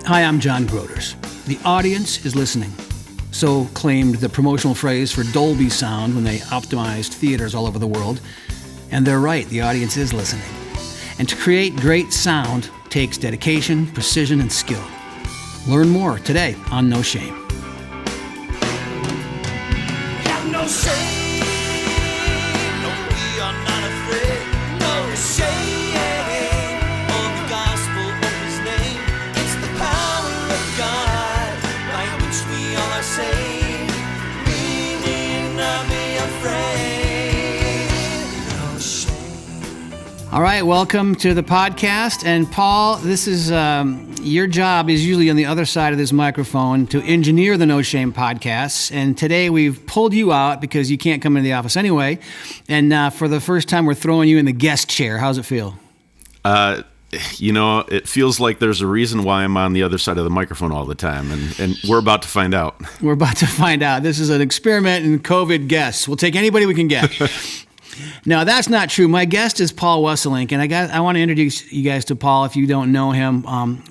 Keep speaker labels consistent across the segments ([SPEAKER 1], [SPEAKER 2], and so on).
[SPEAKER 1] Hi, I'm John Grooters. The audience is listening. So claimed the promotional phrase for Dolby sound when they optimized theaters all over the world. And they're right, the audience is listening. And to create great sound takes dedication, precision, and skill. Learn more today on No Shame.
[SPEAKER 2] Have no shame, no, we are not afraid, no shame of the gospel of his name. It's the power of God by which we all are saved. We need not be afraid, no shame.
[SPEAKER 1] All right, welcome to the podcast. And Paul, this is your job is usually on the other side of this microphone to engineer the No Shame podcasts. And today we've pulled you out because you can't come into the office anyway. And for the first time, we're throwing you in the guest chair. How's it feel?
[SPEAKER 3] It feels like there's a reason why I'm on the other side of the microphone all the time, and we're about to find out.
[SPEAKER 1] We're about to find out. This is an experiment in COVID guests. We'll take anybody we can get. No, that's not true. My guest is Paul Wesselink, and I want to introduce you guys to Paul if you don't know him.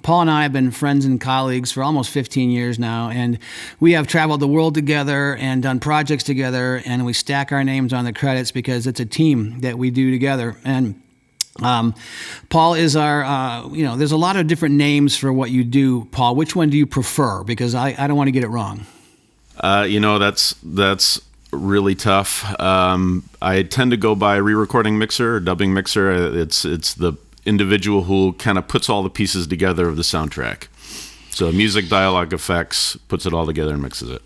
[SPEAKER 1] Paul and I have been friends and colleagues for almost 15 years now, and we have traveled the world together and done projects together, and we stack our names on the credits because it's a team that we do together. And Paul is our, there's a lot of different names for what you do, Paul. Which one do you prefer? Because I don't want to get it wrong.
[SPEAKER 3] That's really tough. I tend to go by re-recording mixer or dubbing mixer. It's the individual who kind of puts all the pieces together of the soundtrack. So music, dialogue, effects, puts it all together and mixes it.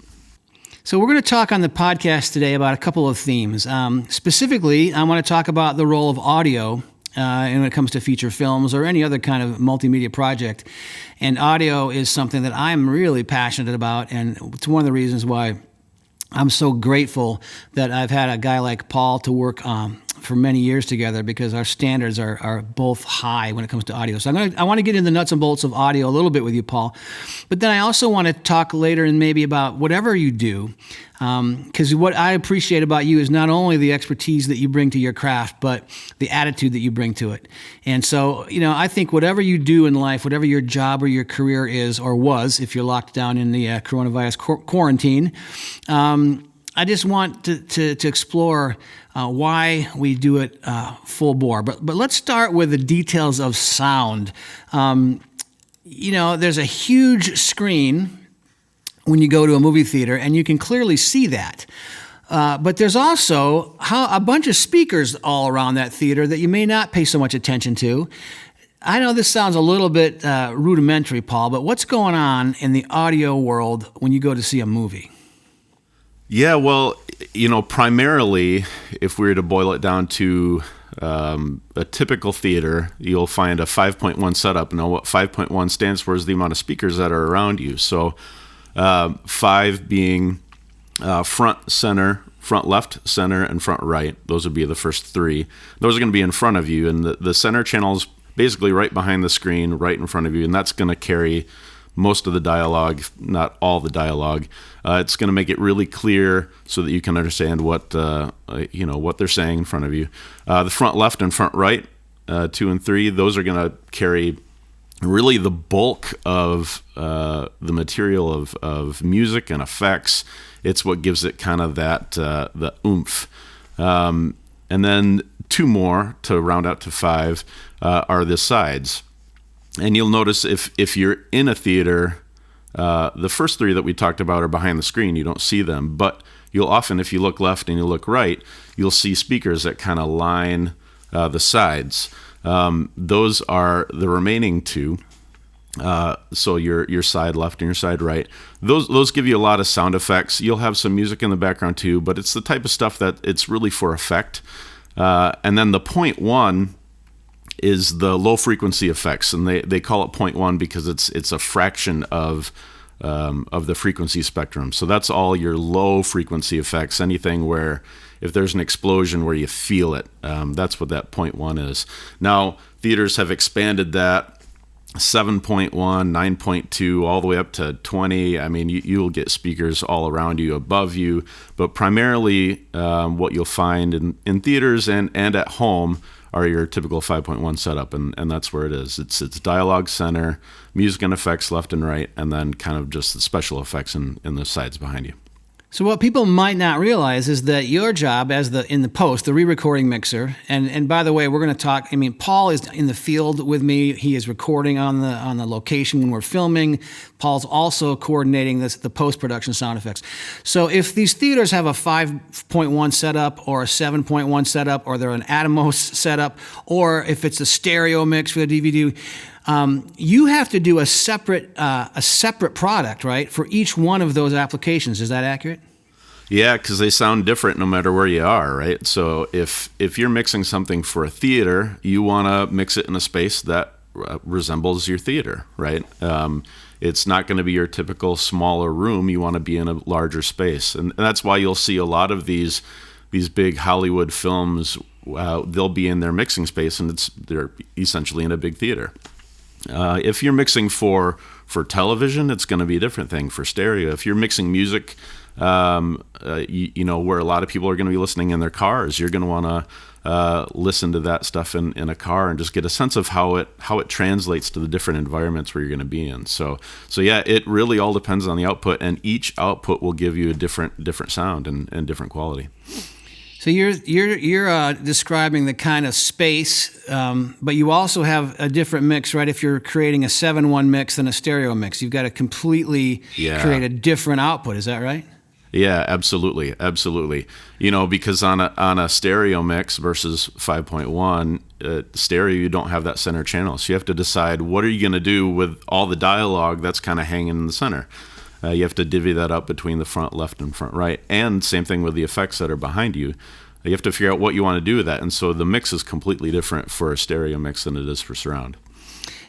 [SPEAKER 1] So we're going to talk on the podcast today about a couple of themes. Specifically, I want to talk about the role of audio when it comes to feature films or any other kind of multimedia project. And audio is something that I'm really passionate about, and it's one of the reasons why I'm so grateful that I've had a guy like Paul to work for many years together, because our standards are both high when it comes to audio. So I want to get into the nuts and bolts of audio a little bit with you, Paul. But then I also want to talk later and maybe about whatever you do, because what I appreciate about you is not only the expertise that you bring to your craft, but the attitude that you bring to it. And so, I think whatever you do in life, whatever your job or your career is or was, if you're locked down in the coronavirus quarantine, I just want to explore why we do it full bore. But let's start with the details of sound. There's a huge screen when you go to a movie theater, and you can clearly see that. But there's also a bunch of speakers all around that theater that you may not pay so much attention to. I know this sounds a little bit rudimentary, Paul, but what's going on in the audio world when you go to see a movie?
[SPEAKER 3] Yeah, well, primarily, if we were to boil it down to a typical theater, you'll find a 5.1 setup. Now, what 5.1 stands for is the amount of speakers that are around you. So 5 being front, center, front left, center, and front right. Those would be the first 3. Those are going to be in front of you, and the center channel is basically right behind the screen, right in front of you, and that's going to carry most of the dialogue, not all the dialogue. It's going to make it really clear so that you can understand what they're saying in front of you. The front left and front right, 2 and 3, those are going to carry really the bulk of the material of music and effects. It's what gives it kind of that the oomph. And then 2 more to round out to 5 are the sides. And you'll notice if you're in a theater, the first 3 that we talked about are behind the screen. You don't see them. But you'll often, if you look left and you look right, you'll see speakers that kind of line the sides. Those are the remaining 2. So your side left and your side right. Those give you a lot of sound effects. You'll have some music in the background too, but it's the type of stuff that it's really for effect. And then the 0.1 is the low frequency effects, and they call it 0.1 because it's a fraction of the frequency spectrum. So that's all your low frequency effects. Anything where if there's an explosion where you feel it, that's what that 0.1 is. Now theaters have expanded that 7.1, 9.2, all the way up to 20. I mean, you'll get speakers all around you, above you, but primarily what you'll find in theaters and at home are your typical 5.1 setup, and that's where it is. It's dialogue center, music and effects left and right, and then kind of just the special effects in the sides behind you.
[SPEAKER 1] So what people might not realize is that your job as in the post, the re-recording mixer, and by the way, we're going to talk. I mean, Paul is in the field with me. He is recording on the location when we're filming. Paul's also coordinating the post-production sound effects. So if these theaters have a 5.1 setup or a 7.1 setup, or they're an Atomos setup, or if it's a stereo mix for the DVD. You have to do a separate product, right, for each one of those applications. Is that accurate?
[SPEAKER 3] Yeah, because they sound different no matter where you are, right? So if you're mixing something for a theater, you want to mix it in a space that resembles your theater, right? It's not going to be your typical smaller room. You want to be in a larger space, and that's why you'll see a lot of these big Hollywood films. They'll be in their mixing space, and they're essentially in a big theater. If you're mixing for television, it's going to be a different thing. For stereo, if you're mixing music, you know, where a lot of people are going to be listening in their cars, you're going to want to listen to that stuff in a car and just get a sense of how it translates to the different environments where you're going to be in. So yeah, it really all depends on the output, and each output will give you a different sound and different quality.
[SPEAKER 1] So you're describing the kind of space, but you also have a different mix, right? If you're creating a 7.1 mix than a stereo mix, you've got to completely create a different output. Is that right?
[SPEAKER 3] Yeah, absolutely. You know, because on a stereo mix versus 5.1 stereo, you don't have that center channel, so you have to decide what are you going to do with all the dialogue that's kind of hanging in the center. You have to divvy that up between the front left and front right, and same thing with the effects that are behind you. You have to figure out what you want to do with that, and so the mix is completely different for a stereo mix than it is for surround.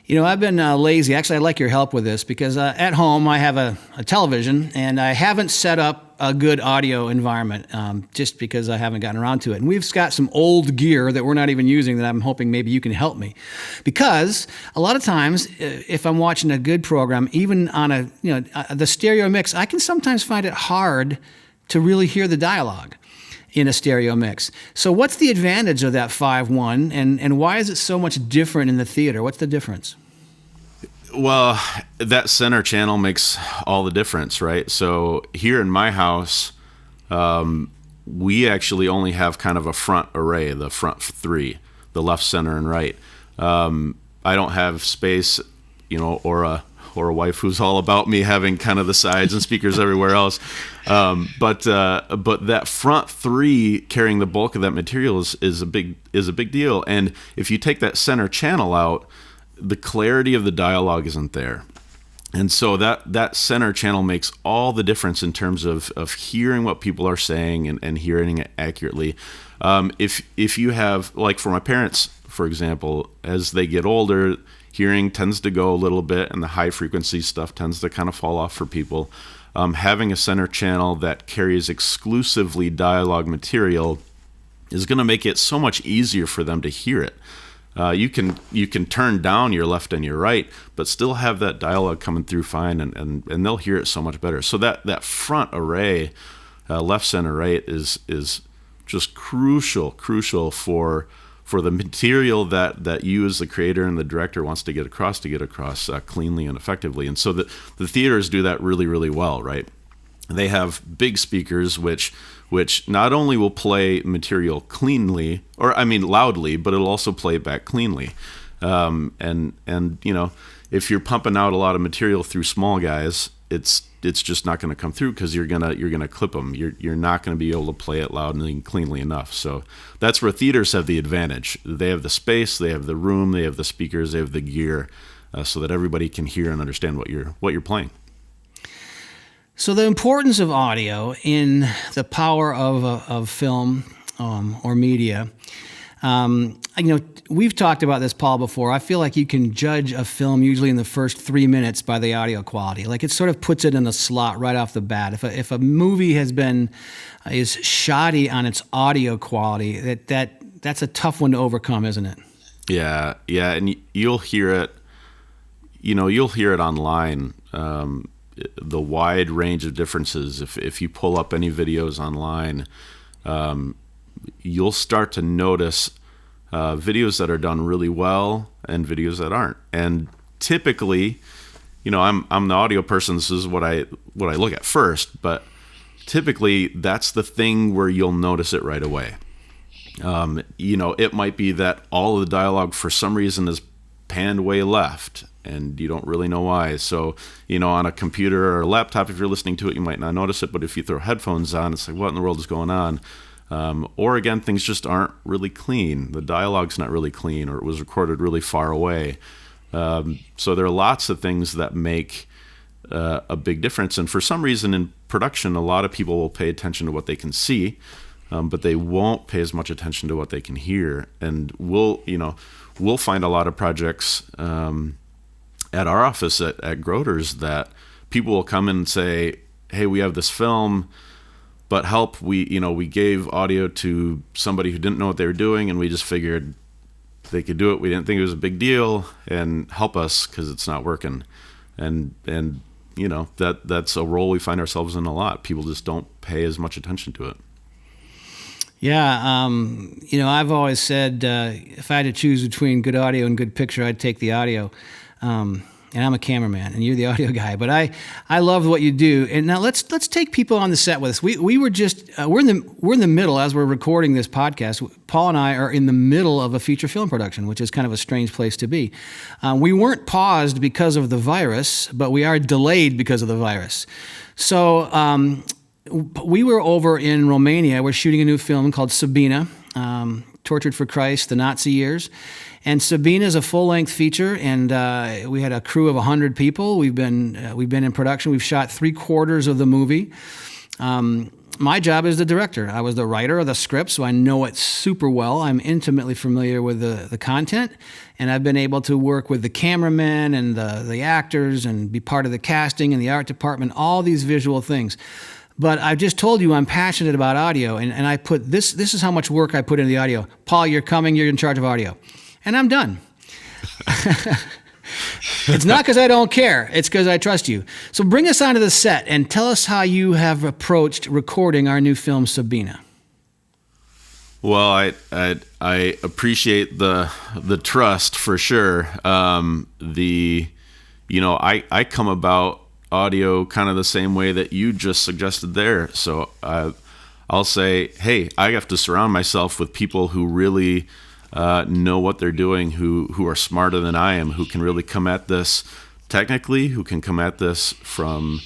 [SPEAKER 1] You know, I've been lazy. Actually, I'd like your help with this because at home I have a television, and I haven't set up a good audio environment just because I haven't gotten around to it. And we've got some old gear that we're not even using that I'm hoping maybe you can help me. Because a lot of times, if I'm watching a good program, even on the stereo mix, I can sometimes find it hard to really hear the dialogue in a stereo mix. So what's the advantage of that 5.1, and why is it so much different in the theater? What's the difference?
[SPEAKER 3] Well, that center channel makes all the difference, right? So here in my house, we actually only have kind of a front array, the front three, the left, center, and right. I don't have space, you know, or a wife who's all about me having kind of the sides and speakers everywhere else. But that front three carrying the bulk of that material is a big deal. And if you take that center channel out, the clarity of the dialogue isn't there. And so that center channel makes all the difference in terms of hearing what people are saying and hearing it accurately. If you have, like for my parents, for example, as they get older, hearing tends to go a little bit, and the high frequency stuff tends to kind of fall off for people. Having a center channel that carries exclusively dialogue material is going to make it so much easier for them to hear it. You can turn down your left and your right, but still have that dialogue coming through fine, and they'll hear it so much better. So that front array, left, center, right, is just crucial for the material that you as the creator and the director wants to get across cleanly and effectively. And so the theaters do that really, really well, right? They have big speakers which not only will play material cleanly, or I mean loudly, but it'll also play it back cleanly. And you know, if you're pumping out a lot of material through small guys, it's just not going to come through because you're gonna clip them. You're not going to be able to play it loudly and cleanly enough. So that's where theaters have the advantage. They have the space, they have the room, they have the speakers, they have the gear, so that everybody can hear and understand what you're playing.
[SPEAKER 1] So the importance of audio in the power of film or media, we've talked about this, Paul, before. I feel like you can judge a film usually in the first 3 minutes by the audio quality. Like it sort of puts it in a slot right off the bat. If a movie is shoddy on its audio quality, that's a tough one to overcome, isn't it?
[SPEAKER 3] Yeah, and you'll hear it. You'll hear it online. The wide range of differences. If you pull up any videos online, you'll start to notice videos that are done really well and videos that aren't. And typically, I'm the audio person. This is what I look at first, but typically that's the thing where you'll notice it right away. It might be that all of the dialogue for some reason is panned way left and you don't really know why. So, on a computer or a laptop, if you're listening to it, you might not notice it, but if you throw headphones on, it's like, what in the world is going on? Or again, things just aren't really clean. The dialogue's not really clean, or it was recorded really far away. So there are lots of things that make a big difference. And for some reason in production, a lot of people will pay attention to what they can see, but they won't pay as much attention to what they can hear. And we'll find a lot of projects at our office at Grooters that people will come in and say, hey, we have this film, but help, we gave audio to somebody who didn't know what they were doing, and we just figured they could do it. We didn't think it was a big deal, and help us because it's not working. And that's a role we find ourselves in a lot. People just don't pay as much attention to it.
[SPEAKER 1] Yeah, I've always said if I had to choose between good audio and good picture, I'd take the audio. And I'm a cameraman, and you're the audio guy. But I love what you do. And now let's take people on the set with us. We were just we're in the middle as we're recording this podcast. Paul and I are in the middle of a feature film production, which is kind of a strange place to be. We weren't paused because of the virus, but we are delayed because of the virus. So we were over in Romania. We're shooting a new film called Sabina, Tortured for Christ, the Nazi Years. And Sabina is a full-length feature, and we had a crew of 100 people. We've been in production. We've shot 3/4 of the movie. My job is the director. I was the writer of the script, so I know it super well. I'm intimately familiar with the content, and I've been able to work with the cameramen and the actors and be part of the casting and the art department, all these visual things. But I've just told you I'm passionate about audio, and I put this is how much work I put into the audio. Paul, you're coming, you're in charge of audio. And I'm done. It's not because I don't care. It's because I trust you. So bring us onto the set and tell us how you have approached recording our new film, Sabina.
[SPEAKER 3] Well, I appreciate the trust for sure. I come about audio kind of the same way that you just suggested there. So I'll say, hey, I have to surround myself with people who really know what they're doing, who are smarter than I am, who can really come at this technically, who can come at this from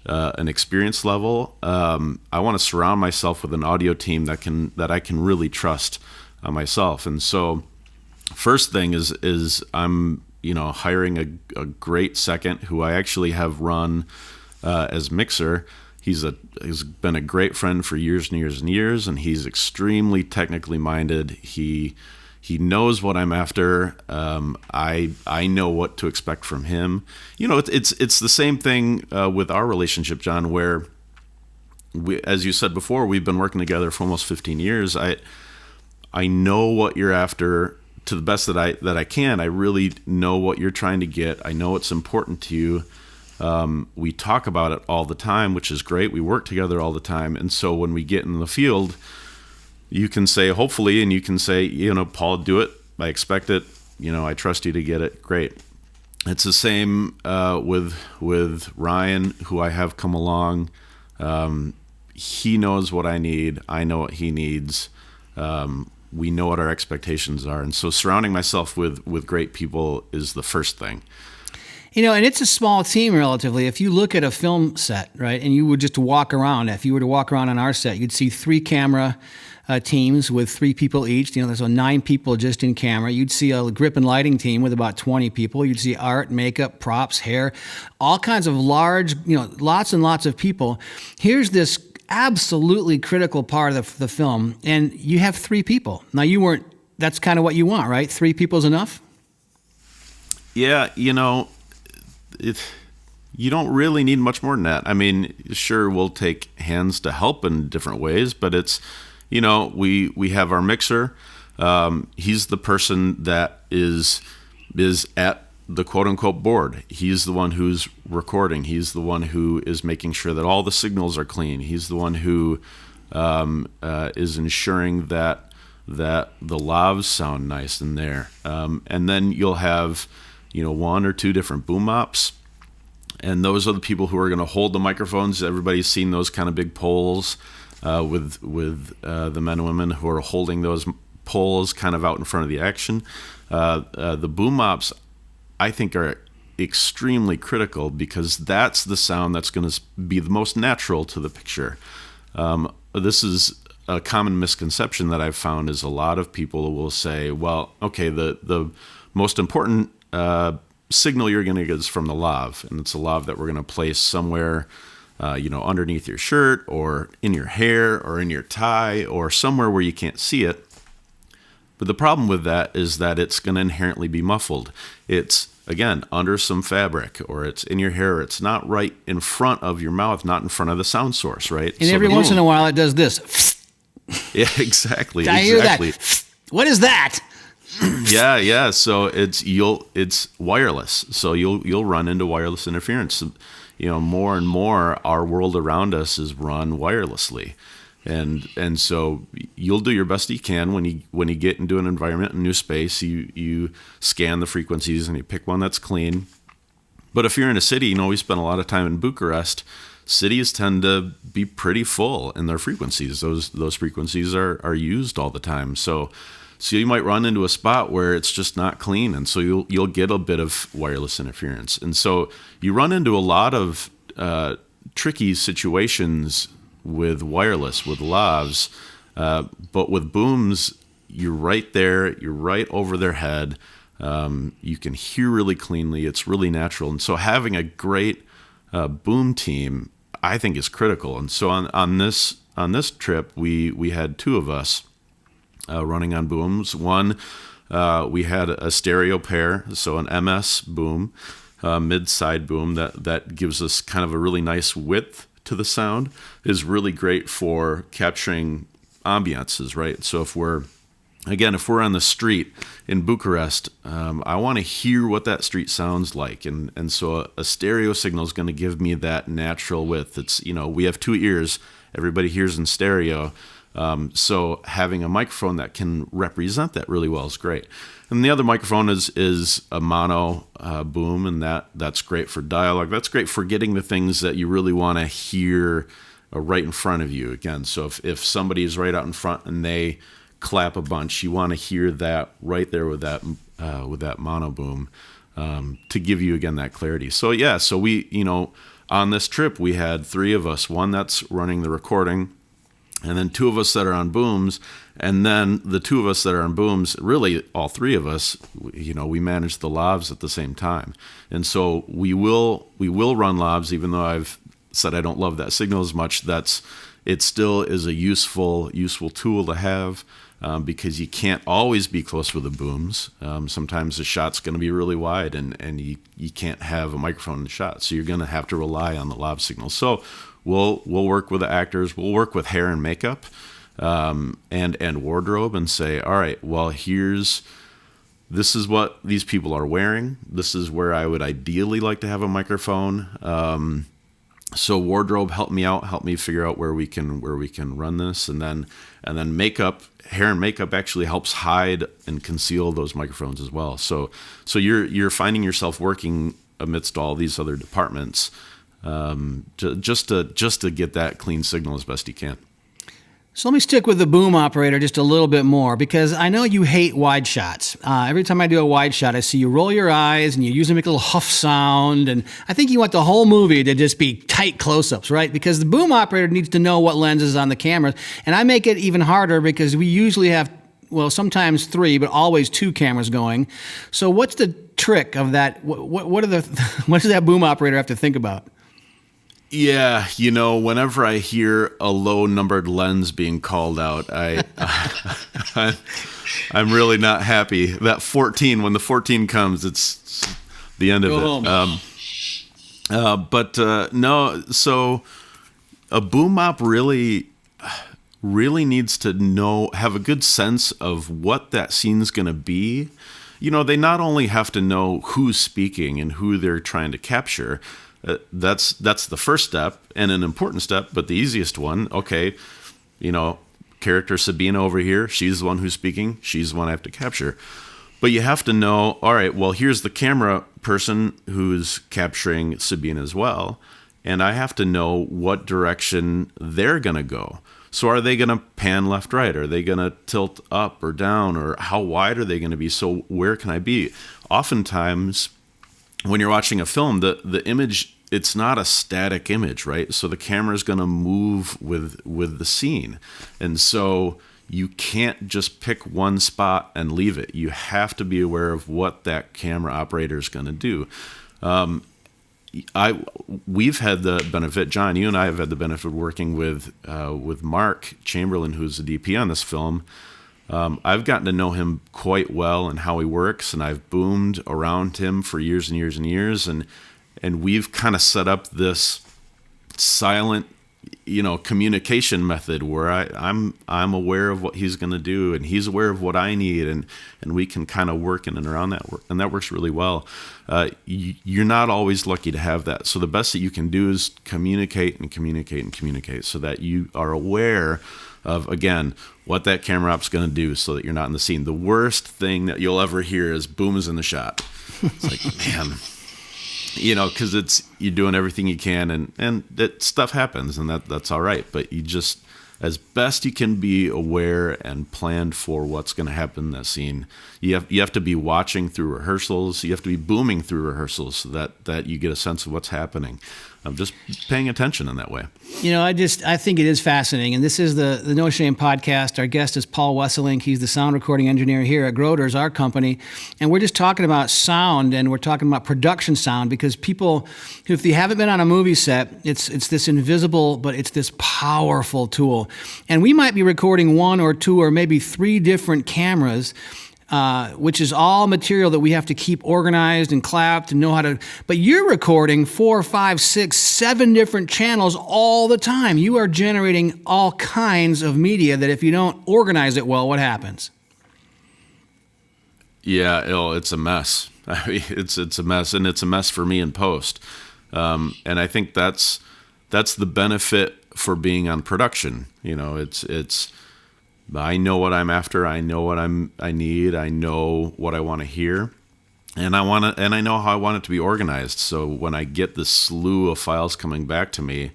[SPEAKER 3] an experience level. I want to surround myself with an audio team that I can really trust myself. And so first thing is I'm hiring a great second who I actually have run as mixer. He's been a great friend for years and years and years, and he's extremely technically minded. He knows what I'm after. I know what to expect from him. It's the same thing with our relationship, John, where as you said before, we've been working together for almost 15 years. I know what you're after to the best that I can. I really know what you're trying to get. I know it's important to you. We talk about it all the time, which is great. We work together all the time. And so when we get in the field, you can say, hopefully, and you can say, Paul, do it. I expect it. I trust you to get it. Great. It's the same with Ryan, who I have come along. He knows what I need. I know what he needs. We know what our expectations are. And so surrounding myself with great people is the first thing.
[SPEAKER 1] And it's a small team relatively. If you look at a film set, right, and you would just walk around, if you were to walk around on our set, you'd see 3 camera teams with 3 people each. There's 9 people just in camera. You'd see a grip and lighting team with about 20 people. You'd see art, makeup, props, hair, all kinds of large, lots and lots of people. Here's this absolutely critical part of the film, and you have 3 people. Now, that's kind of what you want, right? 3 people's enough?
[SPEAKER 3] Yeah, you don't really need much more than that. I mean, sure, we'll take hands to help in different ways, but it's, we have our mixer. He's the person that is at the quote unquote board. He's the one who's recording. He's the one who is making sure that all the signals are clean. He's the one who is ensuring that that the lavs sound nice in there. And then you'll have, one or two different boom ops. And those are the people who are going to hold the microphones. Everybody's seen those kind of big poles with the men and women who are holding those poles kind of out in front of the action. The boom ops, I think, are extremely critical because that's the sound that's going to be the most natural to the picture. This is a common misconception that I've found is a lot of people will say, well, okay, the most important signal you're going to get is from the lav, and it's a lav that we're going to place somewhere, underneath your shirt or in your hair or in your tie or somewhere where you can't see it. But the problem with that is that it's going to inherently be muffled. It's, again, under some fabric, or it's in your hair. It's not right in front of your mouth, not in front of the sound source, right?
[SPEAKER 1] And every once in a while it does this.
[SPEAKER 3] Yeah, exactly.
[SPEAKER 1] I hear that. What is that?
[SPEAKER 3] Yeah. So it's wireless. So you'll run into wireless interference. More and more our world around us is run wirelessly. And so you'll do your best you can when you get into an environment, a new space, you scan the frequencies and you pick one that's clean. But if you're in a city, we spent a lot of time in Bucharest. Cities tend to be pretty full in their frequencies. Those frequencies are used all the time. So you might run into a spot where it's just not clean, and so you'll get a bit of wireless interference. And so you run into a lot of tricky situations with wireless, with lavs, but with booms, you're right there, you're right over their head. You can hear really cleanly. It's really natural. And so having a great boom team, I think, is critical. And so on this trip, we had two of us running on booms. One, we had a stereo pair, so an MS boom, mid-side boom that gives us kind of a really nice width to the sound, is really great for capturing ambiances, right? So if we're on the street in Bucharest, I want to hear what that street sounds like. And so a stereo signal is going to give me that natural width. It's, we have two ears. Everybody hears in stereo. So having a microphone that can represent that really well is great. And the other microphone is a mono boom, and that's great for dialogue. That's great for getting the things that you really want to hear right in front of you. Again, so if somebody is right out in front and they clap a bunch, you want to hear that right there with that mono boom to give you, again, that clarity. So we, on this trip, we had three of us, one that's running the recording, and then two of us that are on booms, and then the two of us that are on booms, really all three of us, we manage the lavs at the same time. And so we will run lavs, even though I've said I don't love that signal as much. It still is a useful tool to have, because you can't always be close with the booms. Sometimes the shot's going to be really wide, and you can't have a microphone in the shot, so you're going to have to rely on the lav signal. So we'll work with the actors, we'll work with hair and makeup, and wardrobe, and say, all right, well, this is what these people are wearing. This is where I would ideally like to have a microphone. So wardrobe, help me out, help me figure out where we can run this, and then makeup, hair and makeup actually helps hide and conceal those microphones as well. So you're finding yourself working amidst all these other departments, just to get that clean signal as best you can.
[SPEAKER 1] So let me stick with the boom operator just a little bit more, because I know you hate wide shots. Every time I do a wide shot, I see you roll your eyes and you usually make a little huff sound. And I think you want the whole movie to just be tight close-ups, right? Because the boom operator needs to know what lens is on the camera. And I make it even harder because we usually have, well, sometimes three, but always two cameras going. So what's the trick of that? What does that boom operator have to think about?
[SPEAKER 3] Yeah, whenever I hear a low-numbered lens being called out, I'm really not happy. That 14, when the 14 comes, it's the end of it. No, so a boom op really needs to have a good sense of what that scene's going to be. They not only have to know who's speaking and who they're trying to capture. That's the first step and an important step, but the easiest one. Okay, character Sabina over here, she's the one who's speaking. She's the one I have to capture. But you have to know, all right, well, here's the camera person who's capturing Sabina as well. And I have to know what direction they're going to go. So are they going to pan left, right? Are they going to tilt up or down? Or how wide are they going to be? So where can I be? Oftentimes, when you're watching a film, the image, it's not a static image, right? So the camera is going to move with the scene. And so you can't just pick one spot and leave it. You have to be aware of what that camera operator is going to do. We've had the benefit, John, you and I have had the benefit of working with Mark Chamberlain, who's the DP on this film. I've gotten to know him quite well and how he works, and I've boomed around him for years and years and years, and we've kind of set up this silent, communication method where I'm aware of what he's going to do, and he's aware of what I need, and we can kind of work in and around that, and that works really well. You're not always lucky to have that, so the best that you can do is communicate and communicate and communicate, so that you are aware of, again, what that camera op's going to do, so that you're not in the scene. The worst thing that you'll ever hear is boom is in the shot. It's like, man. Because you're doing everything you can, and that stuff happens, and that's all right. But you just, as best you can, be aware and plan for what's going to happen in that scene. You have to be watching through rehearsals. You have to be booming through rehearsals so that you get a sense of what's happening. I'm just paying attention in that way.
[SPEAKER 1] I think it is fascinating. And this is the No Shame podcast. Our guest is Paul Wesselink. He's the sound recording engineer here at Grooters, our company. And we're just talking about sound, and we're talking about production sound, because people, if you haven't been on a movie set, it's this invisible, but it's this powerful tool. And we might be recording one or two or maybe three different cameras, which is all material that we have to keep organized and clapped and know how to. But you're recording 4, 5, 6, 7 different channels all the time. You are generating all kinds of media that if you don't organize it well, what happens?
[SPEAKER 3] Yeah, it's a mess. I mean, it's a mess, and it's a mess for me in post. And I think that's the benefit for being on production. It's. I know what I'm after. I know what I need. I know what I want to hear, and I know how I want it to be organized. So when I get this slew of files coming back to me,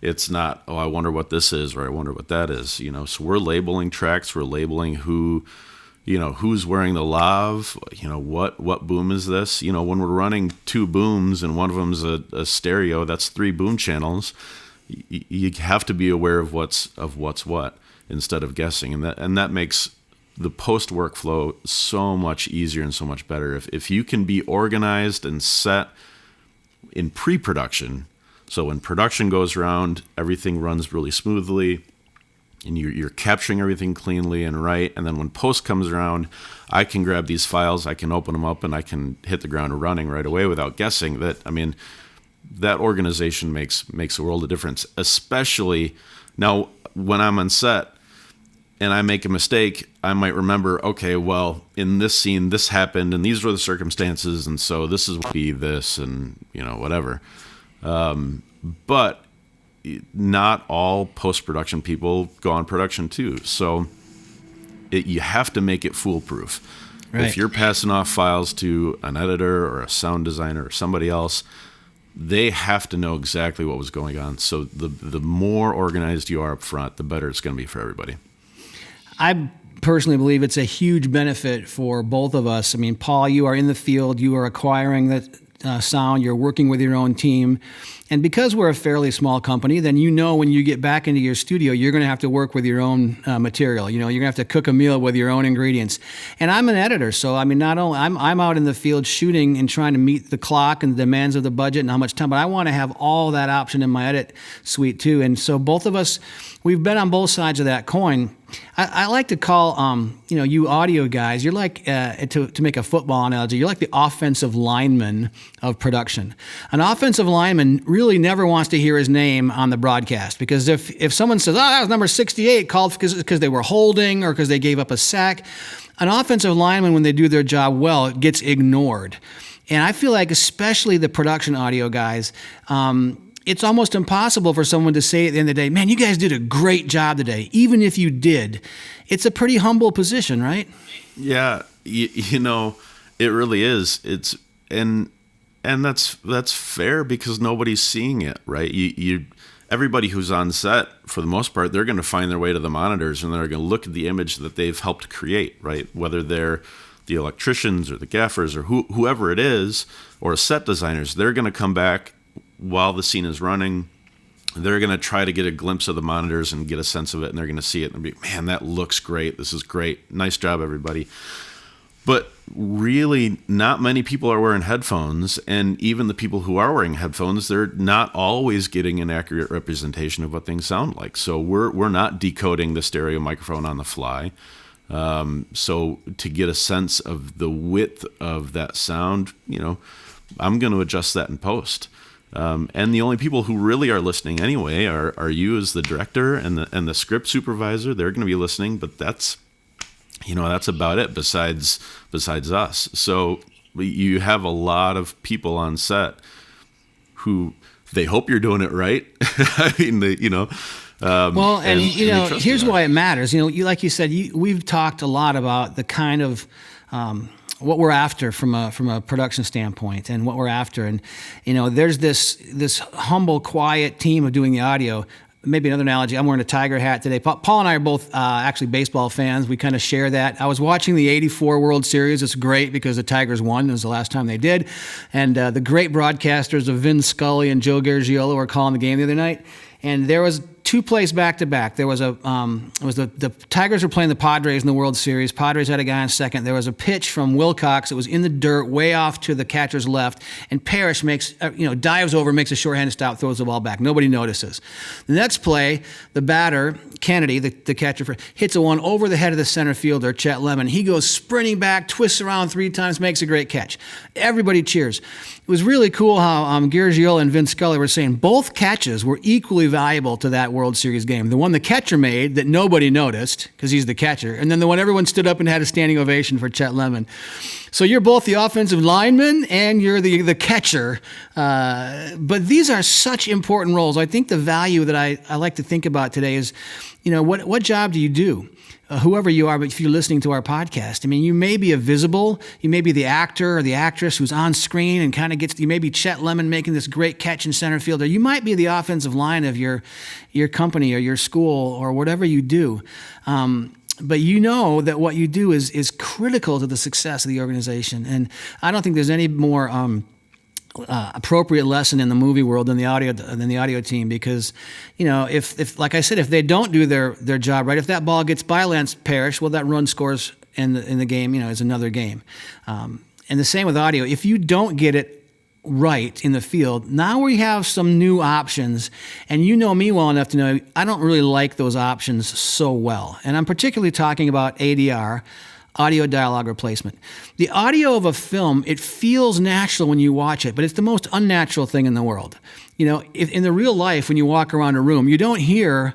[SPEAKER 3] it's not, I wonder what this is, or I wonder what that is. So we're labeling tracks. We're labeling who's wearing the lav. What boom is this? When we're running 2 booms and one of them's a stereo, that's 3 boom channels. You have to be aware of what's what, instead of guessing, and that makes the post workflow so much easier and so much better. If you can be organized and set in pre-production, so when production goes around, everything runs really smoothly, and you're capturing everything cleanly and right, and then when post comes around, I can grab these files, I can open them up, and I can hit the ground running right away without guessing. That organization makes a world of difference, especially now when I'm on set and I make a mistake. I might remember, okay, well, in this scene, this happened, and these were the circumstances, and so this is be this, and whatever. But not all post-production people go on production too, so you have to make it foolproof. Right. If you're passing off files to an editor or a sound designer or somebody else, they have to know exactly what was going on. So the more organized you are up front, the better it's going to be for everybody. I personally believe it's a huge benefit for both of us. Paul, you are in the field, you are acquiring the sound, you're working with your own team. And because we're a fairly small company, then when you get back into your studio, you're going to have to work with your own material. You're going to have to cook a meal with your own ingredients. And I'm an editor, so not only I'm out in the field shooting and trying to meet the clock and the demands of the budget and how much time, but I want to have all that option in my edit suite too. And so both of us, we've been on both sides of that coin. I like to call, you audio guys, you're like, to make a football analogy, you're like the offensive lineman of production. An offensive lineman really never wants to hear his name on the broadcast, because if someone says, that was number 68, called because they were holding or because they gave up a sack, an offensive lineman, when they do their job well, gets ignored. And I feel like especially the production audio guys,
[SPEAKER 1] it's almost impossible for someone to say at the end of the day, man, you guys did a great job today. Even if you did, it's a pretty humble position, right?
[SPEAKER 3] Yeah, you know, it really is. And that's fair because nobody's seeing it, right? Everybody who's on set, for the most part, they're going to find their way to the monitors and they're going to look at the image that they've helped create, right? Whether they're the electricians or the gaffers or whoever it is, or set designers, they're going to come back while the scene is running. They're going to try to get a glimpse of the monitors and get a sense of it, and they're going to see it and be, man, that looks great. This is great. Nice job, everybody. But really, not many people are wearing headphones, and even the people who are wearing headphones, they're not always getting an accurate representation of what things sound like. So we're not decoding the stereo microphone on the fly. So to get a sense of the width of that sound, you know, I'm going to adjust that in post. And the only people who really are listening anyway are you as the director and the script supervisor. They're going to be listening, but that's about it besides us. So you have a lot of people on set who they hope you're doing it right. I mean,
[SPEAKER 1] well, and here's
[SPEAKER 3] you.
[SPEAKER 1] why it matters. You know, like you said, we've talked a lot about the kind of what we're after from a production standpoint, and what we're after. And there's this humble, quiet team of doing the audio. Maybe another analogy, I'm wearing a Tiger hat today. Paul and I are both actually baseball fans. We kind of share that. I was watching the '84 World Series. It's great because the Tigers won. It was the last time they did. And the great broadcasters of Vin Scully and Joe Gargiulo were calling the game the other night. And there was two plays back-to-back. There was the Tigers were playing the Padres in the World Series. Padres had a guy on second. There was a pitch from Wilcox. It was in the dirt, way off to the catcher's left, and Parrish dives over, makes a shorthanded stop, throws the ball back. Nobody notices. The next play, the batter, Kennedy, the catcher, hits a one over the head of the center fielder, Chet Lemon. He goes sprinting back, twists around 3 times, makes a great catch. Everybody cheers. It was really cool how Gargiulo and Vin Scully were saying both catches were equally valuable to that World Series game. The one the catcher made that nobody noticed because he's the catcher, and then the one everyone stood up and had a standing ovation for Chet Lemon. So you're both the offensive lineman and you're the catcher. But these are such important roles. I think the value that I like to think about today is, what job do you do? Whoever you are, but if you're listening to our podcast, I mean, you may be you may be the actor or the actress who's on screen and kind of you may be Chet Lemon making this great catch in center field, or you might be the offensive line of your company or your school or whatever you do. But you know that what you do is critical to the success of the organization. And I don't think there's any more appropriate lesson in the movie world than the audio team, because if like I said, if they don't do their job right, if that ball gets by Lance Parrish, well, that run scores in the game is another game. And the same with audio. If you don't get it right in the field, now we have some new options, and you know me well enough to know I don't really like those options so well. And I'm particularly talking about ADR, audio dialogue replacement. The audio of a film, it feels natural when you watch it, but it's the most unnatural thing in the world. If in the real life, when you walk around a room, you don't hear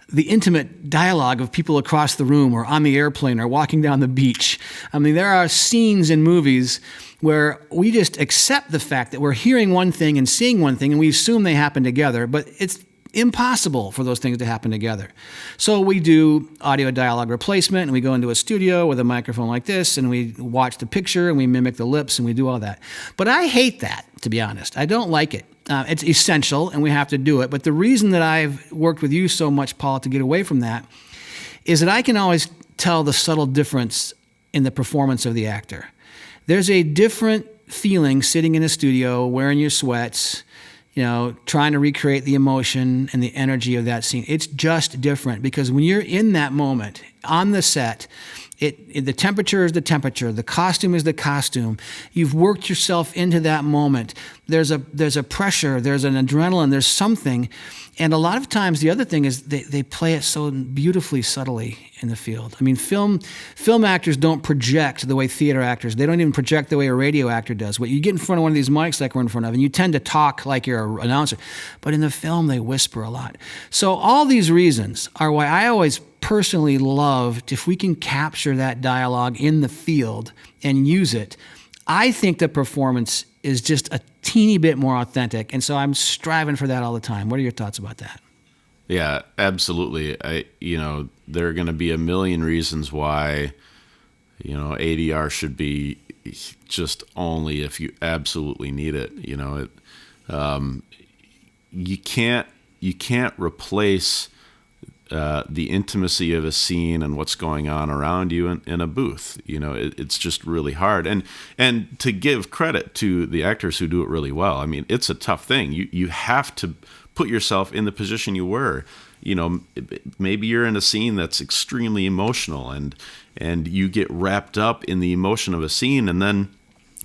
[SPEAKER 1] the intimate dialogue of people across the room or on the airplane or walking down the beach. I mean, there are scenes in movies where we just accept the fact that we're hearing one thing and seeing one thing, and we assume they happen together, but it's impossible for those things to happen together. So we do audio dialogue replacement, and we go into a studio with a microphone like this, and we watch the picture, and we mimic the lips, and we do all that. But I hate that, to be honest. I don't like it. It's essential, and we have to do it. But the reason that I've worked with you so much, Paul, to get away from that is that I can always tell the subtle difference in the performance of the actor. There's a different feeling sitting in a studio, wearing your sweats, trying to recreate the emotion and the energy of that scene. It's just different, because when you're in that moment on the set, the temperature is the temperature, the costume is the costume. You've worked yourself into that moment. There's a pressure, there's an adrenaline, there's something. And a lot of times the other thing is they play it so beautifully subtly in the field. I mean, film actors don't project the way theater actors, they don't even project the way a radio actor does. What you get in front of one of these mics like we're in front of, and you tend to talk like you're an announcer. But in the film, they whisper a lot. So all these reasons are why I always personally loved, if we can capture that dialogue in the field and use it, I think the performance is just a teeny bit more authentic. And so I'm striving for that all the time. What are your thoughts about that?
[SPEAKER 3] Yeah, absolutely. There are going to be a million reasons why, ADR should be just only if you absolutely need it. You can't replace the intimacy of a scene and what's going on around you in a booth. It's just really hard. And to give credit to the actors who do it really well, I mean, it's a tough thing. You have to put yourself in the position you were. Maybe you're in a scene that's extremely emotional and you get wrapped up in the emotion of a scene, and then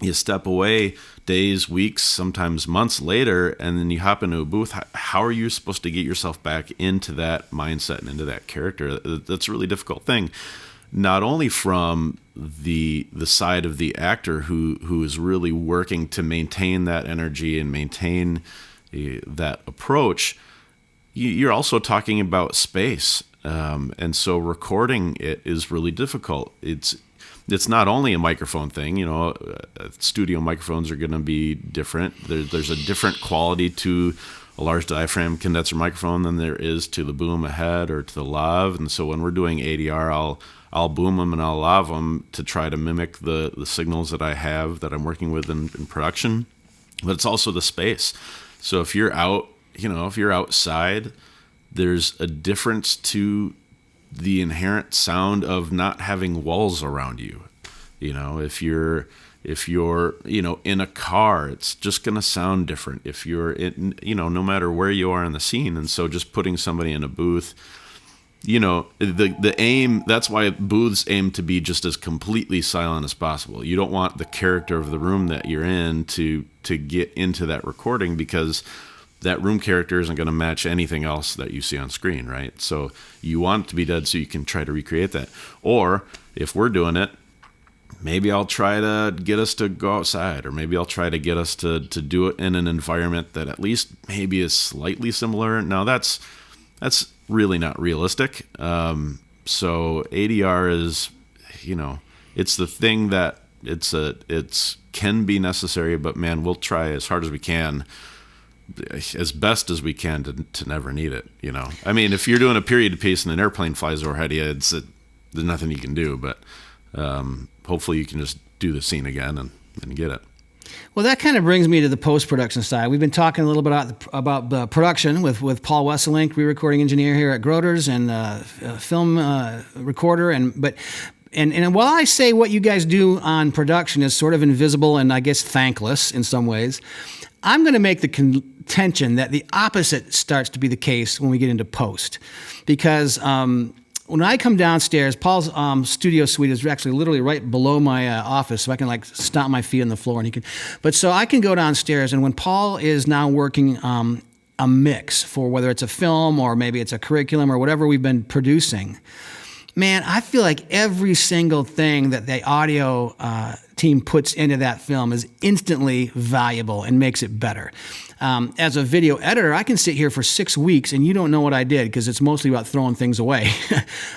[SPEAKER 3] you step away days, weeks, sometimes months later, and then you hop into a booth. How are you supposed to get yourself back into that mindset and into that character? That's a really difficult thing. Not only from the side of the actor who is really working to maintain that energy and maintain that approach, you're also talking about space. And so recording it is really difficult. It's not only a microphone thing. Studio microphones are going to be different. There's a different quality to a large diaphragm condenser microphone than there is to the boom ahead or to the lav. And so when we're doing ADR, I'll boom them and I'll lav them to try to mimic the signals that I have that I'm working with in production. But it's also the space. So if you're out, if you're outside, there's a difference to the inherent sound of not having walls around you. If you're in a car, it's just going to sound different. If you're in, no matter where you are in the scene. And so just putting somebody in a booth, the aim, that's why booths aim to be just as completely silent as possible. You don't want the character of the room that you're in to get into that recording, because that room character isn't going to match anything else that you see on screen, right? So you want it to be dead so you can try to recreate that. Or if we're doing it, maybe I'll try to get us to go outside, or maybe I'll try to get us to do it in an environment that at least maybe is slightly similar. Now that's really not realistic. So ADR is, it's the thing that it's can be necessary, but man, we'll try as hard as we can, as best as we can to never need it. I mean, if you're doing a period piece and an airplane flies overhead you, there's nothing you can do, but hopefully you can just do the scene again and get it.
[SPEAKER 1] Well, that kind of brings me to the post-production side. We've been talking a little bit about the production with Paul Wesselink, re-recording engineer here at Grooters, and film recorder. And while I say what you guys do on production is sort of invisible and I guess thankless in some ways, I'm going to make the contention that the opposite starts to be the case when we get into post. Because when I come downstairs, Paul's studio suite is actually literally right below my office, so I can stomp my feet on the floor, and he can. But so I can go downstairs, and when Paul is now working a mix for whether it's a film or maybe it's a curriculum or whatever we've been producing, man, I feel like every single thing that the audio team puts into that film is instantly valuable and makes it better. As a video editor, I can sit here for 6 weeks and you don't know what I did because it's mostly about throwing things away.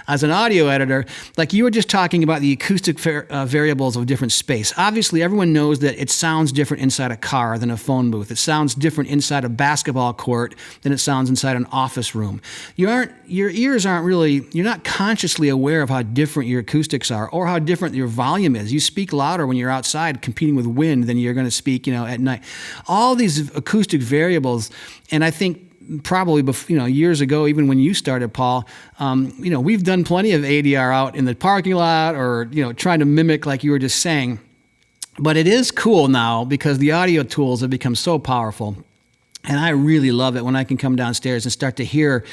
[SPEAKER 1] As an audio editor, like you were just talking about the acoustic variables of different space. Obviously, everyone knows that it sounds different inside a car than a phone booth. It sounds different inside a basketball court than it sounds inside an office room. Your ears aren't really, you're not consciously aware of how different your acoustics are or how different your volume is. You speak louder when you're outside competing with wind than you're going to speak, at night. All these acoustic variables, and I think probably years ago, even when you started, Paul, we've done plenty of ADR out in the parking lot or trying to mimic like you were just saying. But it is cool now because the audio tools have become so powerful, and I really love it when I can come downstairs and start to hear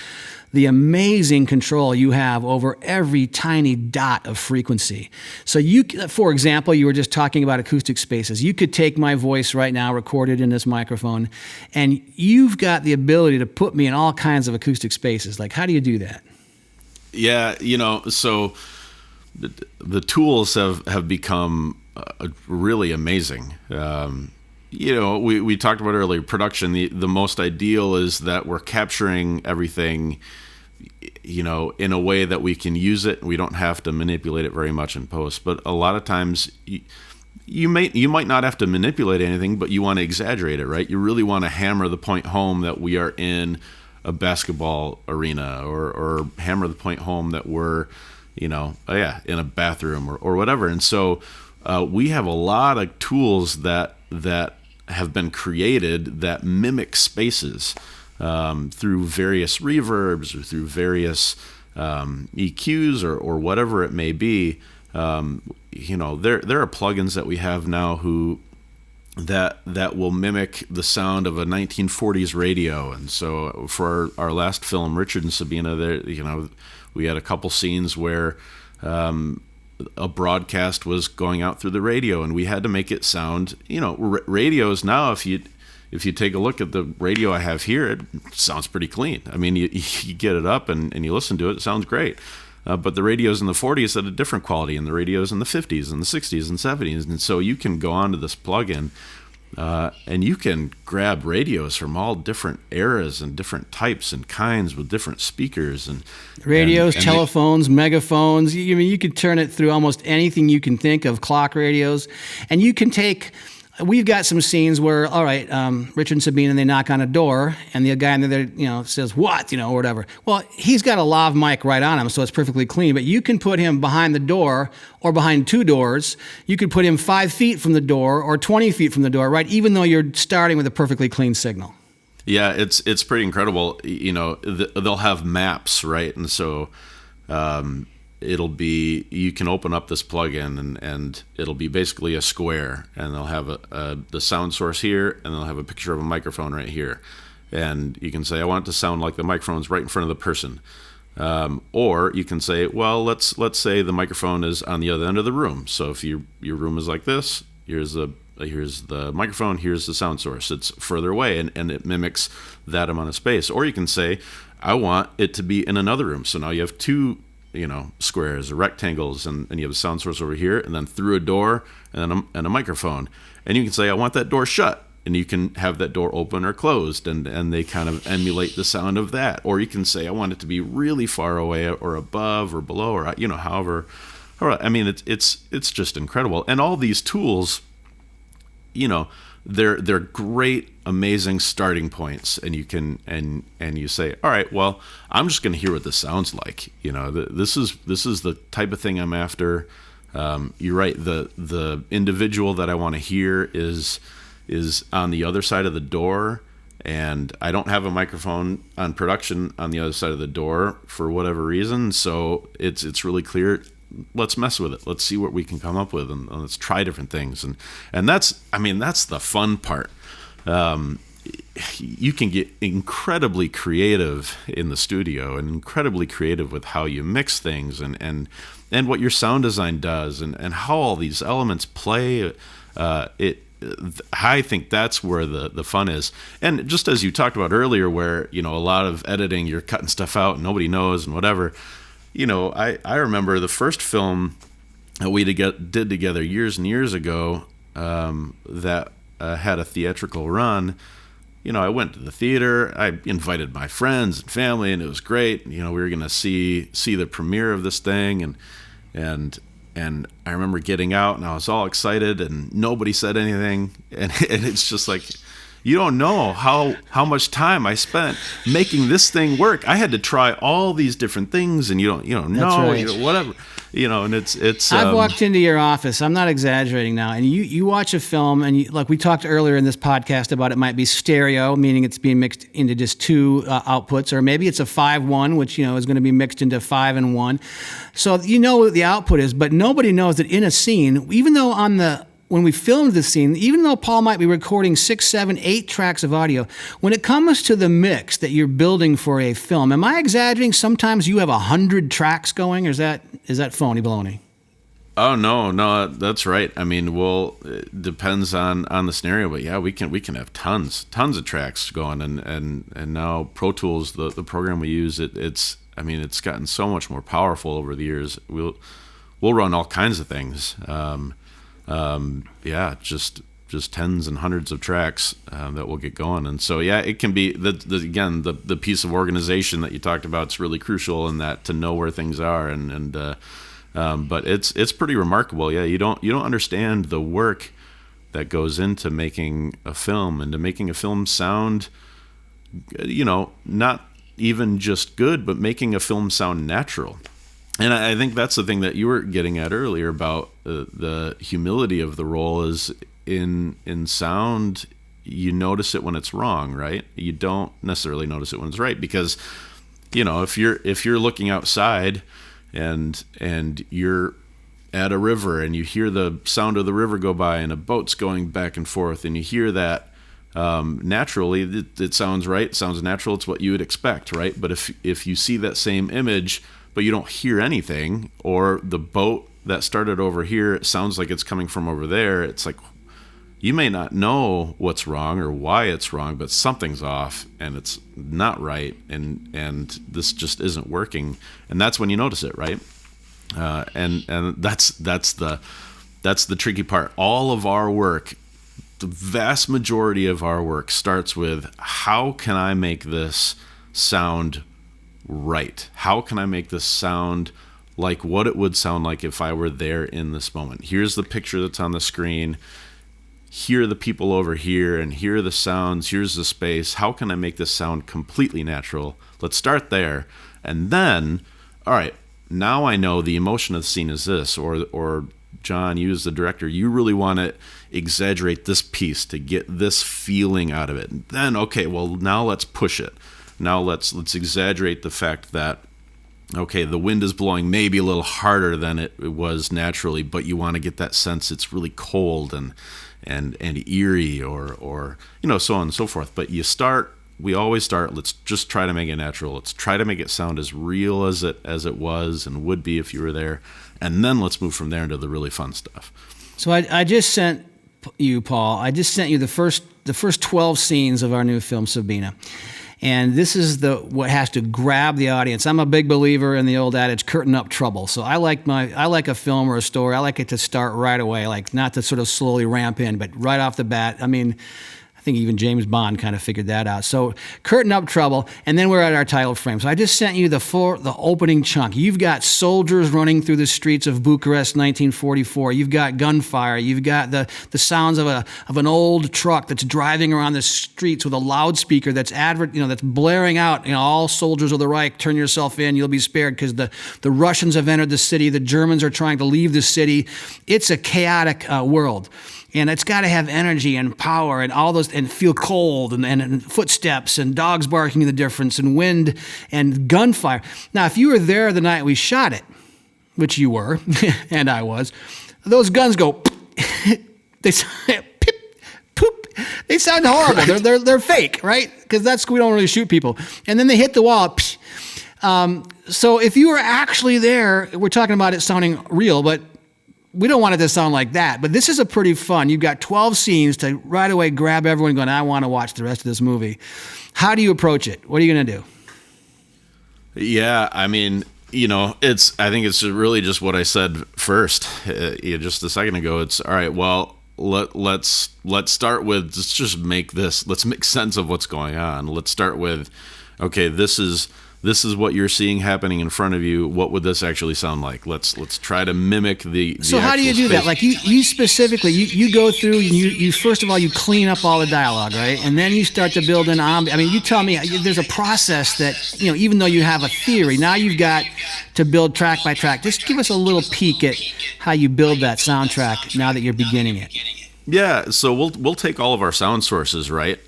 [SPEAKER 1] the amazing control you have over every tiny dot of frequency. So for example, you were just talking about acoustic spaces. You could take my voice right now, recorded in this microphone, and you've got the ability to put me in all kinds of acoustic spaces. Like, how do you do that?
[SPEAKER 3] Yeah, so the tools have become really amazing. We talked about earlier, production, the most ideal is that we're capturing everything, in a way that we can use it. We don't have to manipulate it very much in post. But a lot of times you might not have to manipulate anything, but you want to exaggerate it, right? You really want to hammer the point home that we are in a basketball arena, or hammer the point home that we're, in a bathroom or whatever. And so we have a lot of tools that have been created that mimic spaces through various reverbs or through various EQs or whatever it may be. There are plugins that we have now that will mimic the sound of a 1940s radio. And so for our last film, Richard and Sabina, we had a couple scenes where a broadcast was going out through the radio, and we had to make it sound, radios now, if you take a look at the radio I have here, it sounds pretty clean. I mean, you get it up and you listen to it, it sounds great. But the radios in the 40s had a different quality, and the radios in the 50s and the 60s and 70s. And so you can go onto this plugin and you can grab radios from all different eras and different types and kinds with different speakers and
[SPEAKER 1] radios, telephones, megaphones. You could turn it through almost anything you can think of, clock radios. And you can take... We've got some scenes where, all right, Richard and Sabina, they knock on a door, and the guy in there, says, what, or whatever. Well, he's got a lav mic right on him, so it's perfectly clean. But you can put him behind the door or behind two doors. You could put him 5 feet from the door or 20 feet from the door, right, even though you're starting with a perfectly clean signal.
[SPEAKER 3] Yeah, it's pretty incredible. They'll have maps, right? And so it'll be, you can open up this plugin and it'll be basically a square, and they'll have the sound source here, and they'll have a picture of a microphone right here, and you can say, I want it to sound like the microphone's right in front of the person, or you can say, well, let's say the microphone is on the other end of the room. So if your room is like this, here's the microphone, here's the sound source. It's further away, and it mimics that amount of space. Or you can say, I want it to be in another room. So now you have two squares or rectangles, and you have a sound source over here, and then through a door and a microphone. And you can say, I want that door shut, and you can have that door open or closed, and they kind of emulate the sound of that. Or you can say, I want it to be really far away or above or below, or however. I mean, it's just incredible. And all these tools, they're great, amazing starting points, and you can and you say, all right, well, I'm just going to hear what this sounds like. This is the type of thing I'm after. You're right. The individual that I want to hear is on the other side of the door, and I don't have a microphone on production on the other side of the door for whatever reason. So it's really clear. Let's mess with it. Let's see what we can come up with, and let's try different things. And that's the fun part. You can get incredibly creative in the studio, and incredibly creative with how you mix things, and what your sound design does, and how all these elements play. I think that's where the fun is. And just as you talked about earlier, where a lot of editing, you're cutting stuff out and nobody knows and whatever. I remember the first film that we did together years and years ago that had a theatrical run. I went to the theater. I invited my friends and family, and it was great. We were going to see the premiere of this thing, and I remember getting out, and I was all excited, and nobody said anything, and it's just like, you don't know how much time I spent making this thing work. I had to try all these different things, and you don't know,
[SPEAKER 1] right.
[SPEAKER 3] Whatever, and it's.
[SPEAKER 1] I've walked into your office. I'm not exaggerating now, and you watch a film, and like we talked earlier in this podcast about, it might be stereo, meaning it's being mixed into just two outputs, or maybe it's a 5-1, which is going to be mixed into 5 and 1. So what the output is, but nobody knows that in a scene, even though when we filmed this scene, even though Paul might be recording 6, 7, 8 tracks of audio, when it comes to the mix that you're building for a film, am I exaggerating? Sometimes you have 100 tracks going, or is that phony baloney?
[SPEAKER 3] Oh no, that's right. I mean, it depends on the scenario, but yeah, we can have tons of tracks going, and now Pro Tools, the program we use, it's gotten so much more powerful over the years. We'll run all kinds of things. Just tens and hundreds of tracks that will get going. And so, yeah, it can be the piece of organization that you talked about is really crucial in that, to know where things are. And But it's pretty remarkable. Yeah, you don't understand the work that goes into making a film, and to making a film sound, not even just good, but making a film sound natural. And I think that's the thing that you were getting at earlier about the humility of the role is in sound. You notice it when it's wrong, right? You don't necessarily notice it when it's right, because if you're looking outside and you're at a river and you hear the sound of the river go by and a boat's going back and forth, and you hear that, naturally it sounds right, it sounds natural, it's what you would expect, right? But if you see that same image but you don't hear anything, or the boat that started over here, it sounds like it's coming from over there, it's like you may not know what's wrong or why it's wrong, but something's off and it's not right, and this just isn't working, and that's when you notice it, right? And that's the tricky part. All of our work, the vast majority of our work, starts with, how can I make this sound right? How can I make this sound like what it would sound like if I were there in this moment? Here's the picture that's on the screen. Here are the people over here, and here are the sounds. Here's the space. How can I make this sound completely natural? Let's start there. And then, all right, now I know the emotion of the scene is this, or John, you as the director, you really want to exaggerate this piece to get this feeling out of it. And then, okay, well, now let's push it. Now let's exaggerate the fact that, okay, the wind is blowing maybe a little harder than it was naturally, but you want to get that sense it's really cold and eerie, or so on and so forth. But we always start, let's just try to make it natural. Let's try to make it sound as real as it was and would be if you were there. And then let's move from there into the really fun stuff.
[SPEAKER 1] So I just sent you, Paul, the first 12 scenes of our new film, Sabina. And this is what has to grab the audience. I'm a big believer in the old adage, curtain up trouble. So I like a film or a story, I like it to start right away, like not to sort of slowly ramp in, but right off the bat. I mean, I think even James Bond kind of figured that out. So curtain up trouble, and then we're at our title frame. So I just sent you the opening chunk. You've got soldiers running through the streets of Bucharest, 1944. You've got gunfire. You've got the sounds of an old truck that's driving around the streets with a loudspeaker that's that's blaring out. All soldiers of the Reich, turn yourself in. You'll be spared, because the Russians have entered the city. The Germans are trying to leave the city. It's a chaotic world. And it's got to have energy and power and all those, and feel cold, and footsteps and dogs barking the difference, and wind and gunfire. Now, if you were there the night we shot it, which you were, and I was, those guns go, they pip, poop. They sound horrible. They're fake, right? Because we don't really shoot people. And then they hit the wall. So if you were actually there, we're talking about it sounding real, but we don't want it to sound like that. But this is a pretty fun. You've got 12 scenes to right away grab everyone going, I want to watch the rest of this movie. How do you approach it? What are you going to do?
[SPEAKER 3] Yeah, I mean, I think it's really just what I said first, just a second ago. It's all right. Well, let's start with, let's make sense of what's going on. Let's start with, okay, this is what you're seeing happening in front of you. What would this actually sound like? Let's try to mimic the
[SPEAKER 1] So how do you do that? Like you specifically, you go through and you first of all, you clean up all the dialogue, right? And then you start to build an ambiance. I mean, you tell me, there's a process that, even though you have a theory, now you've got to build track by track. Just give us a little peek at how you build that soundtrack now that you're beginning it.
[SPEAKER 3] Yeah, so we'll take all of our sound sources, right?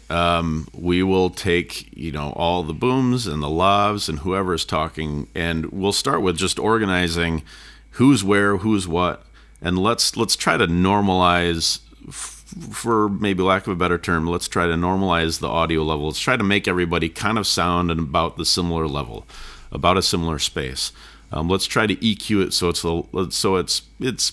[SPEAKER 3] We will take, all the booms and the lavs and whoever's talking, and we'll start with just organizing who's where, who's what, and let's try to normalize, for maybe lack of a better term, let's try to normalize the audio level. Let's try to make everybody kind of sound at about the similar level, about a similar space. Let's try to EQ it so it's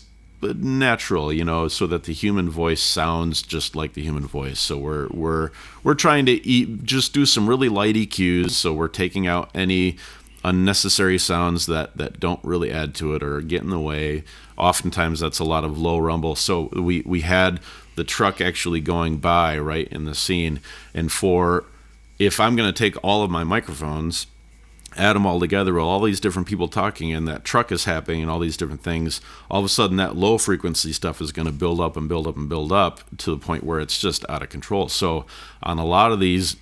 [SPEAKER 3] natural, so that the human voice sounds just like the human voice. So we're trying to just do some really light EQs. So we're taking out any unnecessary sounds that don't really add to it or get in the way. Oftentimes that's a lot of low rumble. So we had the truck actually going by right in the scene. And if I'm going to take all of my microphones add them all together with all these different people talking, and that truck is happening and all these different things, all of a sudden that low frequency stuff is going to build up and build up and build up to the point where it's just out of control. So on a lot of these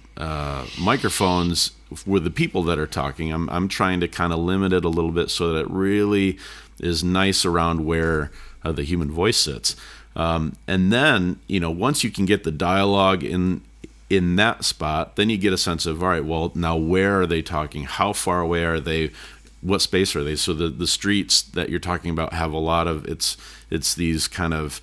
[SPEAKER 3] microphones with the people that are talking, I'm trying to kind of limit it a little bit so that it really is nice around where the human voice sits. And then, once you can get the dialogue in that spot, then you get a sense of, all right, well, now where are they talking? How far away are they? What space are they? So the streets that you're talking about have a lot of, it's these kind of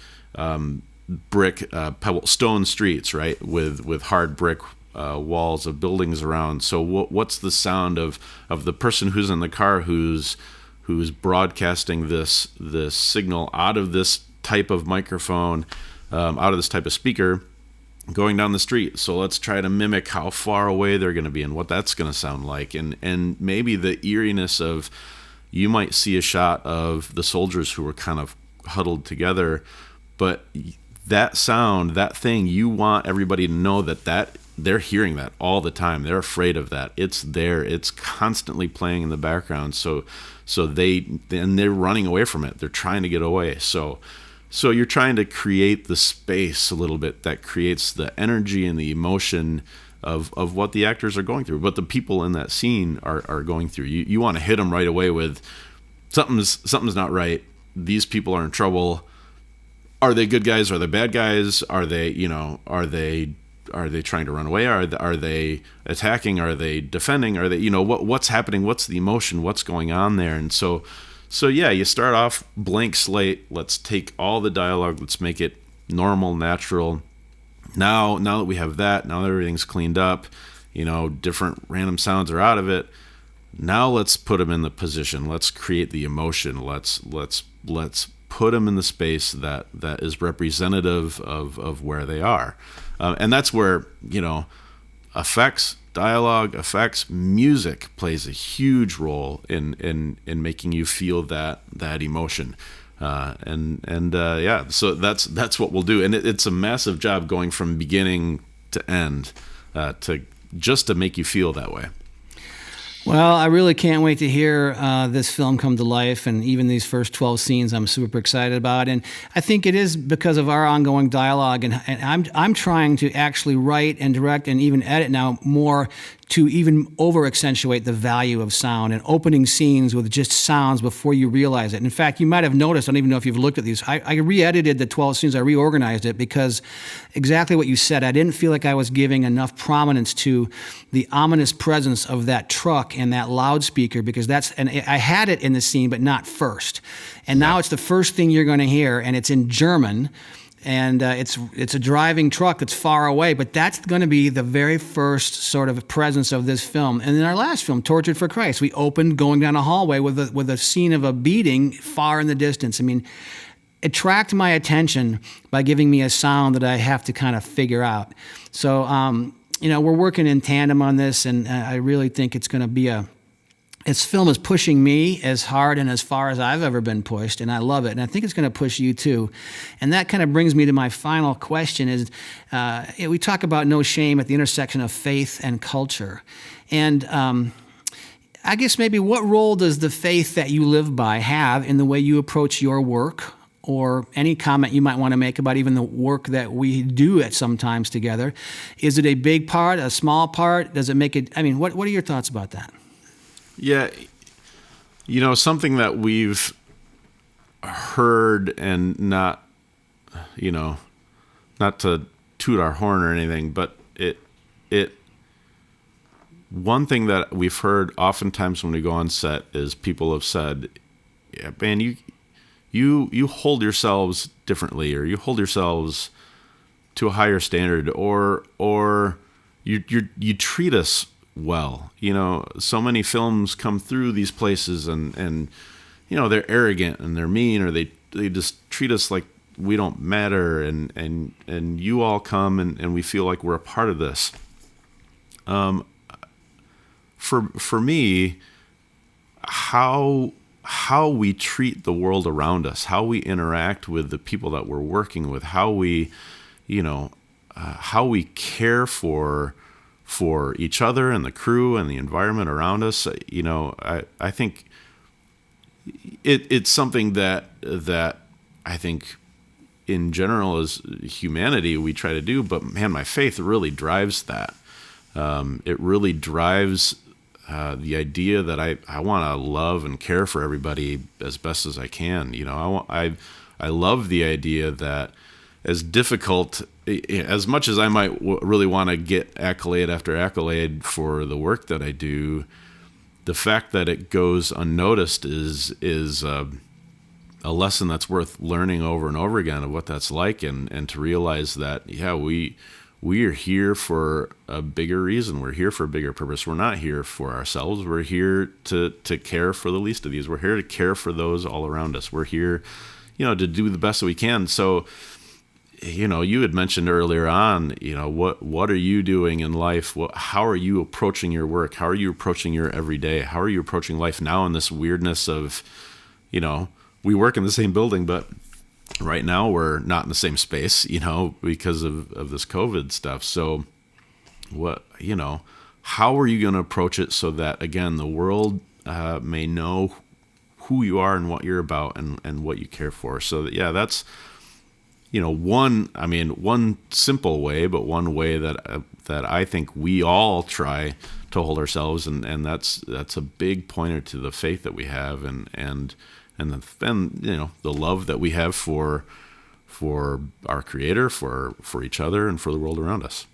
[SPEAKER 3] brick, pebble, stone streets, right? With hard brick walls of buildings around. So what's the sound of the person who's in the car who's broadcasting this signal out of this type of microphone, out of this type of speaker, going down the street? So let's try to mimic how far away they're going to be and what that's going to sound like. And maybe the eeriness of, you might see a shot of the soldiers who are kind of huddled together, but that sound, that thing, you want everybody to know that they're hearing that all the time. They're afraid of that. It's there. It's constantly playing in the background. So they're running away from it. They're trying to get away. So you're trying to create the space a little bit that creates the energy and the emotion of what the actors are going through, what the people in that scene are going through. You want to hit them right away with something's not right. These people are in trouble. Are they good guys? Are they bad guys? Are they trying to run away? Are they attacking? Are they defending? Are they, what's happening? What's the emotion? What's going on there? And so yeah, you start off blank slate. Let's take all the dialogue. Let's make it normal, natural. Now that we have that, now that everything's cleaned up, different random sounds are out of it. Now let's put them in the position. Let's create the emotion. Let's put them in the space that is representative of where they are. And that's where, effects, dialogue, effects, music plays a huge role in making you feel that emotion. So that's what we'll do. And it's a massive job going from beginning to end, to make you feel that way.
[SPEAKER 1] Well, I really can't wait to hear this film come to life, and even these first 12 scenes I'm super excited about. And I think it is because of our ongoing dialogue, and I'm trying to actually write and direct and even edit now more to even over-accentuate the value of sound and opening scenes with just sounds before you realize it. In fact, you might have noticed, I don't even know if you've looked at these, I re-edited the 12 scenes, I reorganized it because exactly what you said, I didn't feel like I was giving enough prominence to the ominous presence of that truck and that loudspeaker, because I had it in the scene, but not first. And now it's the first thing you're going to hear, and it's in German. And it's a driving truck that's far away, but that's going to be the very first sort of presence of this film. And in our last film, Tortured for Christ, we opened going down a hallway with a scene of a beating far in the distance. I mean, it attracted my attention by giving me a sound that I have to kind of figure out. So, we're working in tandem on this, and I really think it's going to be this film is pushing me as hard and as far as I've ever been pushed, and I love it. And I think it's going to push you too. And that kind of brings me to my final question is, we talk about no shame at the intersection of faith and culture. And I guess maybe what role does the faith that you live by have in the way you approach your work, or any comment you might want to make about even the work that we do at sometimes together? Is it a big part, a small part? Does it make it, what are your thoughts about that?
[SPEAKER 3] Yeah, something that we've heard, and not to toot our horn or anything, but one thing that we've heard oftentimes when we go on set is people have said, yeah, man, you hold yourselves differently, or you hold yourselves to a higher standard, or you treat us well. So many films come through these places and they're arrogant and they're mean, or they just treat us like we don't matter, and you all come and we feel like we're a part of this. For me, how we treat the world around us, how we interact with the people that we're working with, how we care for for each other and the crew and the environment around us. I think it's something that I think in general as humanity we try to do, but man, my faith really drives that. It really drives the idea that I want to love and care for everybody as best as I can. I love the idea that as difficult, as much as I might really want to get accolade after accolade for the work that I do, the fact that it goes unnoticed is a lesson that's worth learning over and over again of what that's like, and to realize that, we are here for a bigger reason. We're here for a bigger purpose. We're not here for ourselves. We're here to care for the least of these. We're here to care for those all around us. We're here, to do the best that we can. So, you had mentioned earlier on, what are you doing in life? How are you approaching your work? How are you approaching your everyday? How are you approaching life now in this weirdness of, we work in the same building, but right now we're not in the same space, because of this COVID stuff. So how are you going to approach it so that, again, the world may know who you are and what you're about and what you care for? So that's, one simple way, but one way that I think we all try to hold ourselves. And that's a big pointer to the faith that we have and the love that we have for our Creator, for each other, and for the world around us.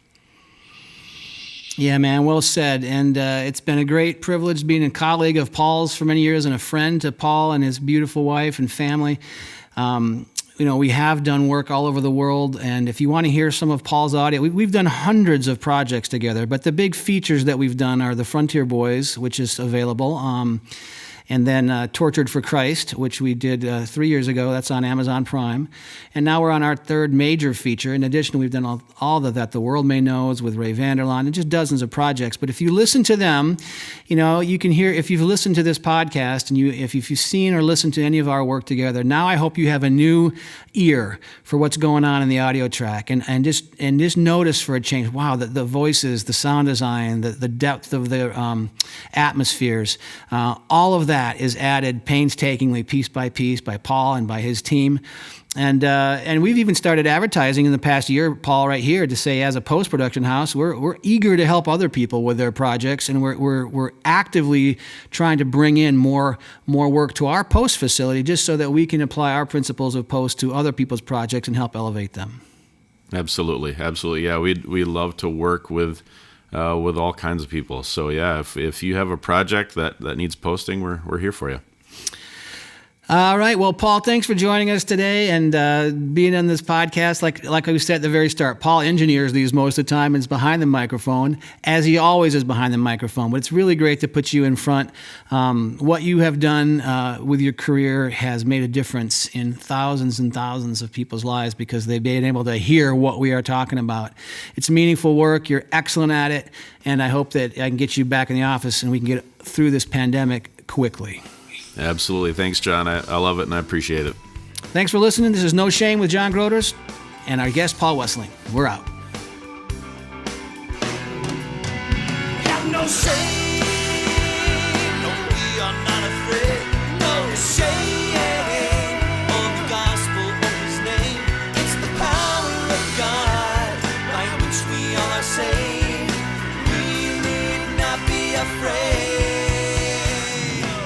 [SPEAKER 1] Yeah, man, well said. And it's been a great privilege being a colleague of Paul's for many years and a friend to Paul and his beautiful wife and family. We have done work all over the world, and if you want to hear some of Paul's audio, we've done hundreds of projects together, but the big features that we've done are The Frontier Boys, which is available, and then Tortured for Christ, which we did 3 years ago. That's on Amazon Prime. And now we're on our third major feature. In addition, we've done all of That the World May Knows with Ray Vanderlaan, and just dozens of projects. But if you listen to them, you can hear, if you've listened to this podcast and if you've seen or listened to any of our work together, now I hope you have a new ear for what's going on in the audio track. And just notice for a change, wow, the voices, the sound design, the depth of the atmospheres, all of that is added painstakingly, piece by piece, by Paul and by his team. And we've even started advertising in the past year, Paul, right here, to say as a post-production house, we're eager to help other people with their projects, and we're actively trying to bring in more work to our post facility, just so that we can apply our principles of post to other people's projects and help elevate them. Absolutely. Yeah, we love to work with all kinds of people. So yeah, if you have a project that needs posting, we're here for you. All right. Well, Paul, thanks for joining us today and being on this podcast. Like I said at the very start, Paul engineers these most of the time and is behind the microphone, as he always is behind the microphone. But it's really great to put you in front. What you have done with your career has made a difference in thousands and thousands of people's lives because they've been able to hear what we are talking about. It's meaningful work. You're excellent at it. And I hope that I can get you back in the office and we can get through this pandemic quickly. Absolutely. Thanks, John. I love it and I appreciate it. Thanks for listening. This is No Shame with John Grooters and our guest, Paul Wesselink. We're out.
[SPEAKER 2] Have no shame. No, we are not afraid. No shame. On the gospel of his name. It's the power of God by which we all are saved. We need not be afraid.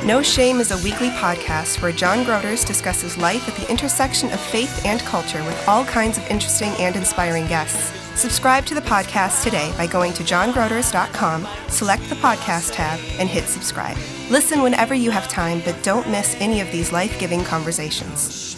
[SPEAKER 4] No Shame is a weekly podcast where John Grooters discusses life at the intersection of faith and culture with all kinds of interesting and inspiring guests. Subscribe to the podcast today by going to johngrooters.com, select the podcast tab, and hit subscribe. Listen whenever you have time, but don't miss any of these life-giving conversations.